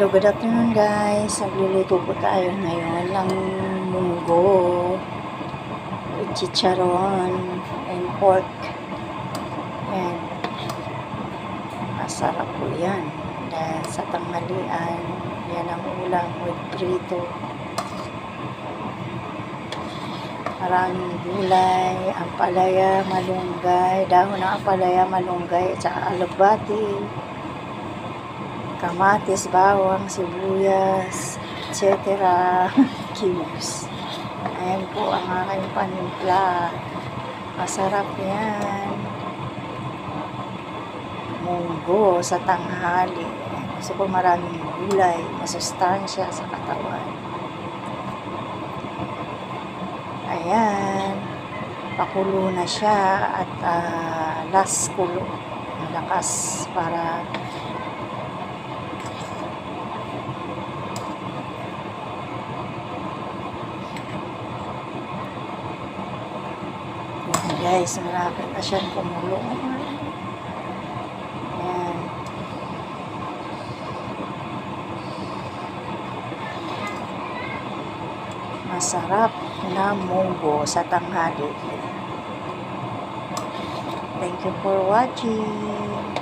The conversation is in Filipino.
Hello, good afternoon guys. Nagluluto po tayo ngayon ng munggo with chicharon and pork. And masarap po yan. Dahil sa tanghalian, yan ang ulam with prito. Maraming gulay, ampalaya, malunggay, dahon ng ampalaya, malunggay, at saka alubati, kamatis, bawang, sibuyas, etc. Cubes. Ayan po ang aking panimpla. Masarap yan. Munggo sa tanghali. Kasi po maraming gulay, masustansya sa katawan. Ayan. Pakulo na siya at last kulo. Malakas para guys, malapit na siyang kumulo. Ayan. Masarap na munggo sa tanghali. Thank you for watching.